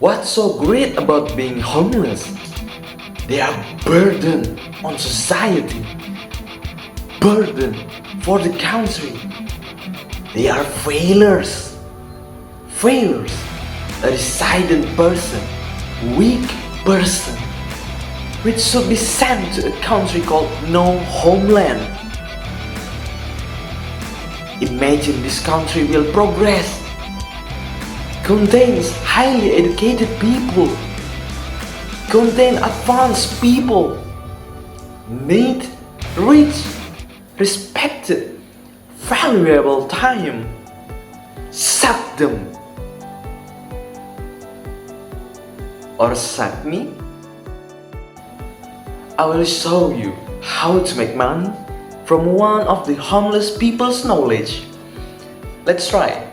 What's so great about being homeless? They are burden on society, burden for the country. They are failures. Failures. A resident person, weak person, which should be sent to a country called no homeland. Imagine this country will progress, contains highly educated people, contain advanced people, neat, rich, respected, valuable time. Suck them. Or suck me? I will show you how to make money from one of the homeless people's knowledge. Let's try.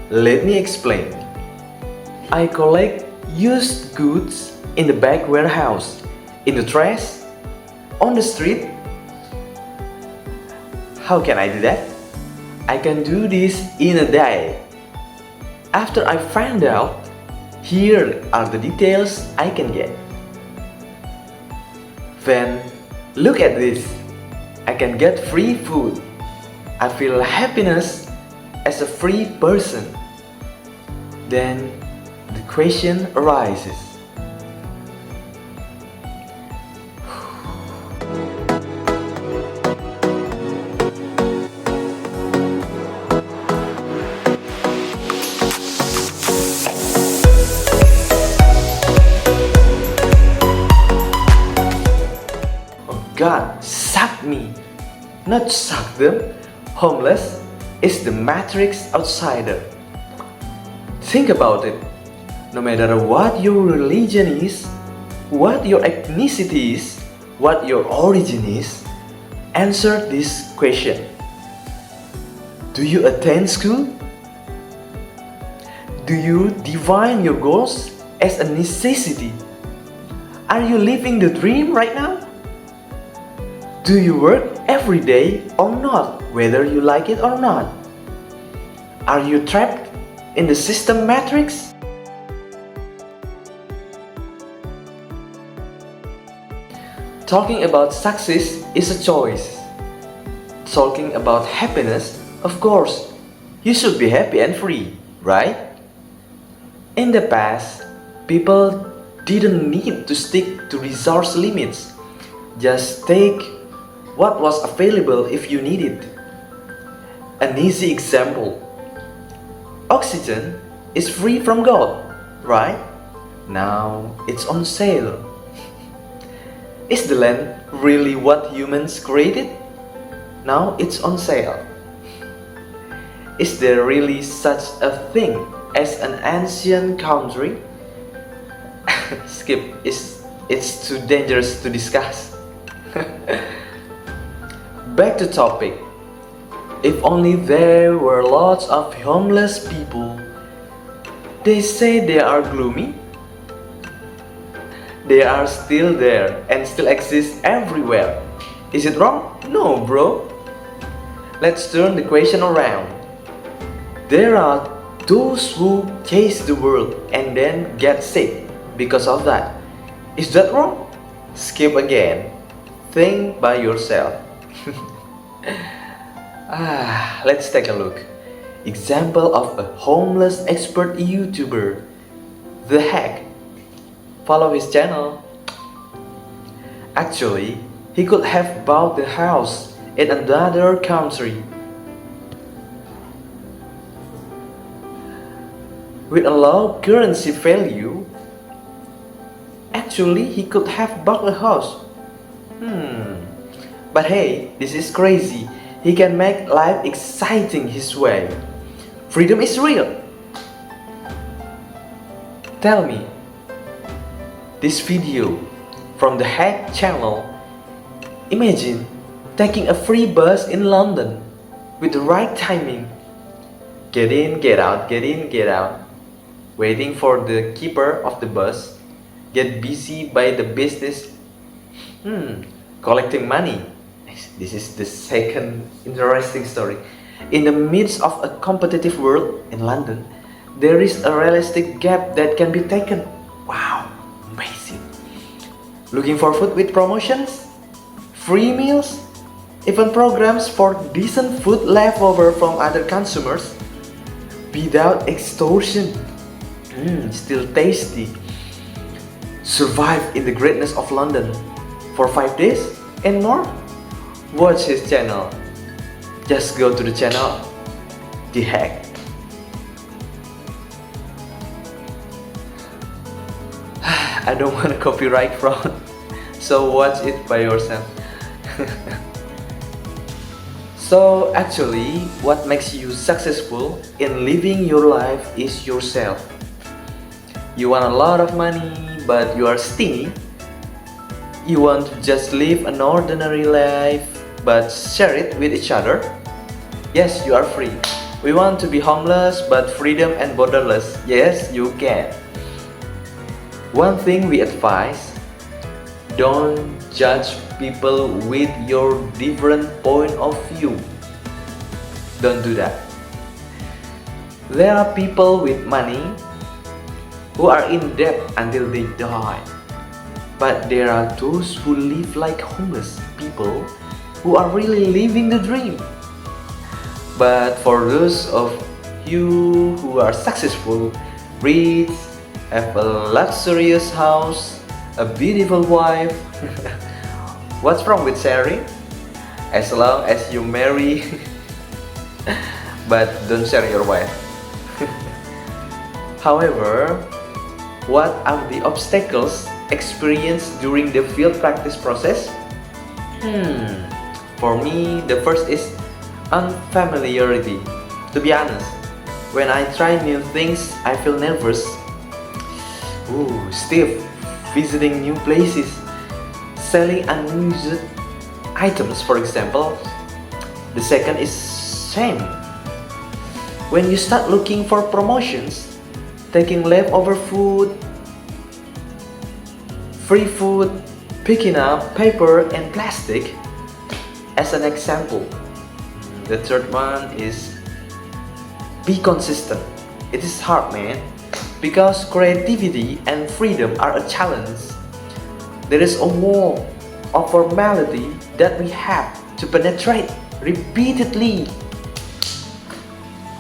Let me explain. I collect used goods in the back warehouse, in the trash, on the street. How can I do that? I can do this in a day. After I find out, here are the details I can get. Then, look at this. I can get free food. I feel happiness as a free person. Then, the question arises. God, suck me, not suck them. Homeless is the matrix outsider. Think about it. No matter what your religion is, what your ethnicity is, what your origin is, answer this question. Do you attend school? Do you define your goals as a necessity? Are you living the dream right now? Do you work every day or not, whether you like it or not? Are you trapped in the system matrix? Talking about success is a choice. Talking about happiness, of course, you should be happy and free, right? In the past, people didn't need to stick to resource limits. Just take what was available if you need it. An easy example. Oxygen is free from God, right? Now it's on sale. Is the land really what humans created? Now it's on sale. Is there really such a thing as an ancient country? Skip, it's too dangerous to discuss. Back to topic. If only there were lots of homeless people. They say they are gloomy. They are still there and still exist everywhere. Is it wrong? No, bro. Let's turn the question around. There are those who chase the world and then get sick because of that. Is that wrong? Skip again. Think by yourself. Let's take a look. Example of a homeless expert YouTuber, The Hack. Follow his channel. Actually, he could have bought the house in another country with a low currency value. Actually, he could have bought a house. But hey, this is crazy. He can make life exciting his way. Freedom is real. Tell me, this video from the Hack channel, imagine taking a free bus in London with the right timing. Get in, get out, get in, get out. Waiting for the keeper of the bus. Get busy by the business. Collecting money. This is the second interesting story. In the midst of a competitive world in London, There is a realistic gap that can be taken. Wow, amazing. Looking for food with promotions? Free meals? Even programs for decent food leftover from other consumers? Without extortion. Still tasty. Survive in the greatness of London for 5 days and more? Watch his channel. Just go to the channel, The Hack. I don't want to copyright from, so watch it by yourself. So actually, what makes you successful in living your life is yourself. You want a lot of money, but you are stingy. You want to just live an ordinary life, but share it with each other. Yes, you are free. We want to be homeless, but freedom and borderless. Yes, you can. One thing we advise, don't judge people with your different point of view. Don't do that. There are people with money who are in debt until they die. But there are those who live like homeless people who are really living the dream. But for those of you who are successful, rich, have a luxurious house, a beautiful wife, what's wrong with sharing? As long as you marry, but don't share your wife. However, what are the obstacles experienced during the field practice process? For me, the first is unfamiliarity. To be honest, when I try new things, I feel nervous. Stiff, visiting new places, selling unused items, for example. The second is shame. When you start looking for promotions, taking leftover food, free food, picking up paper and plastic as an example. The third one is be consistent. It is hard, man, because creativity and freedom are a challenge. There is a wall of formality that we have to penetrate repeatedly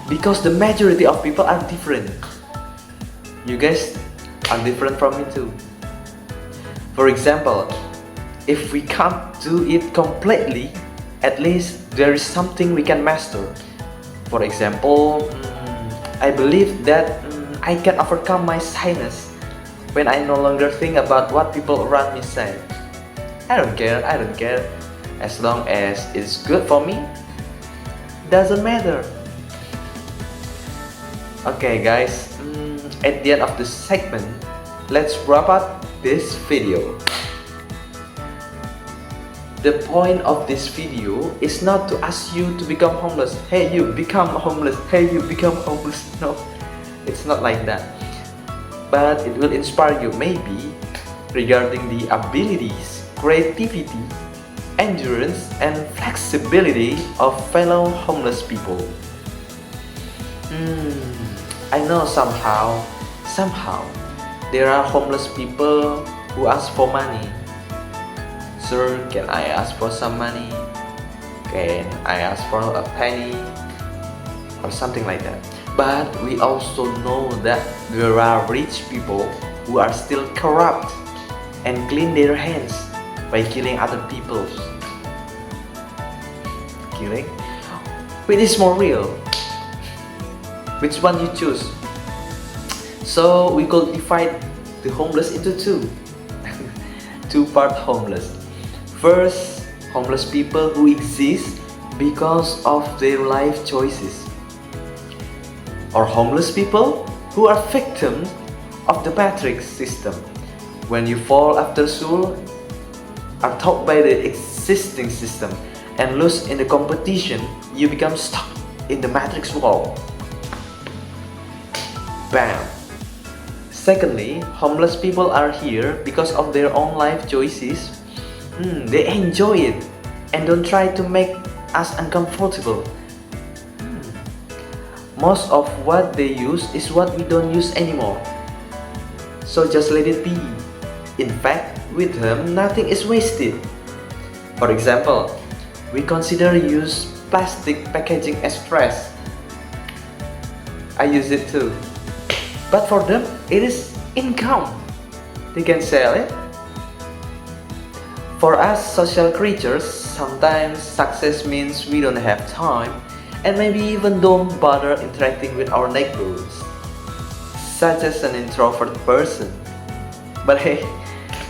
because the majority of people are different. You guys are different from me too. For example, if we can't do it completely, at least there is something we can master. For example, I believe that I can overcome my shyness when I no longer think about what people around me say. I don't care. As long as it's good for me, doesn't matter. Okay guys, at the end of this segment, let's wrap up this video. The point of this video is not to ask you to become homeless. Hey, you become homeless. Hey, you become homeless. No, it's not like that. But it will inspire you maybe regarding the abilities, creativity, endurance, and flexibility of fellow homeless people. I know somehow there are homeless people who ask for money. Sir, can I ask for some money? Can I ask for a penny? Or something like that. But we also know that there are rich people who are still corrupt and clean their hands by killing other people. Killing? Which is more real? Which one you choose? So we could divide the homeless into two. Two-part homeless. First, homeless people who exist because of their life choices. Or homeless people who are victims of the matrix system. When you fall after school, are taught by the existing system and lose in the competition, you become stuck in the matrix wall. Bam! Secondly, homeless people are here because of their own life choices. They enjoy it and don't try to make us uncomfortable. most of what they use is what we don't use anymore. So just let it be. In fact, with them, nothing is wasted. For example, we consider use plastic packaging as trash. I use it too. But for them, it is income. They can sell it. For us social creatures, sometimes success means we don't have time and maybe even don't bother interacting with our neighbors, such as an introvert person. But hey,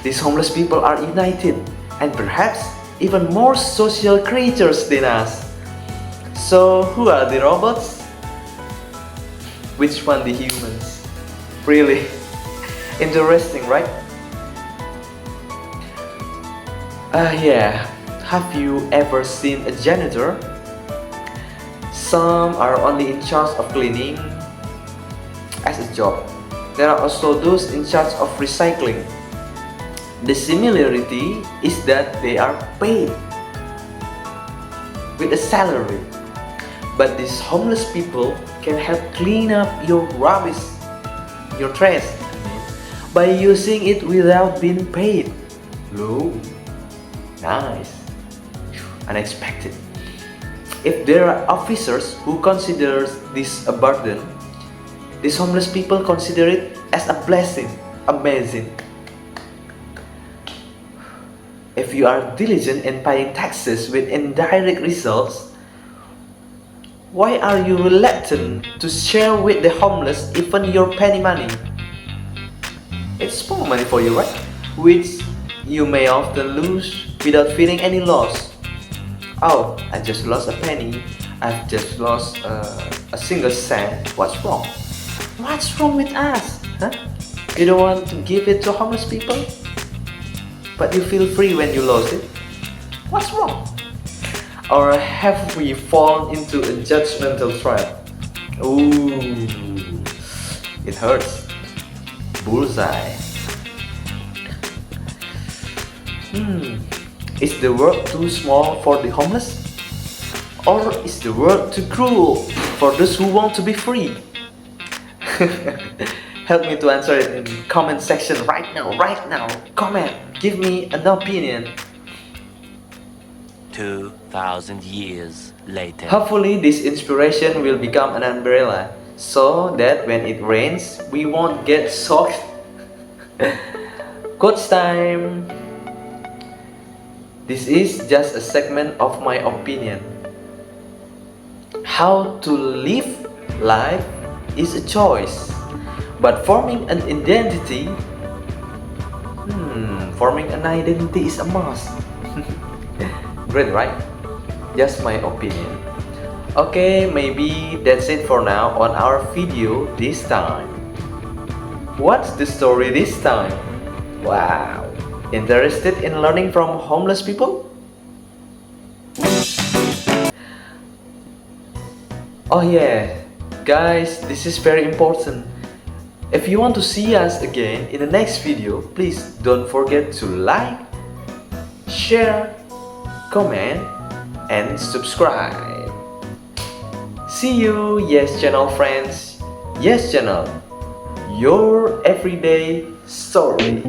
these homeless people are united and perhaps even more social creatures than us. So who are the robots? Which one the humans? Really interesting, right? Yeah, have you ever seen a janitor? Some are only in charge of cleaning as a job. There are also those in charge of recycling. The similarity is that they are paid with a salary. But these homeless people can help clean up your rubbish, your trash, by using it without being paid. Ooh, nice. Unexpected. If there are officers who consider this a burden, these homeless people consider it as a blessing. Amazing. If you are diligent in paying taxes with indirect results, why are you reluctant to share with the homeless even your penny money? It's small money for you, right? Which you may often lose without feeling any loss. Oh, I just lost a penny. I've just lost a single cent. What's wrong? What's wrong with us? Huh? You don't want to give it to homeless people? But you feel free when you lose it? What's wrong? Or have we fallen into a judgmental trap? Ooh, it hurts. Bullseye. Is the world too small for the homeless? Or is the world too cruel for those who want to be free? Help me to answer it in the comment section right now. Comment, give me an opinion. 2,000 years later. Hopefully this inspiration will become an umbrella so that when it rains, we won't get soaked. Quotes time. This is just a segment of my opinion. How to live life is a choice, but forming an identity is a must. Great, right? Just my opinion. Okay, maybe that's it for now on our video this time. What's the story this time? Wow, interested in learning from homeless people? Oh yeah, guys, this is very important. If you want to see us again in the next video, please don't forget to like, share, comment, and subscribe. See you, Yes Channel friends. Yes Channel, your everyday story.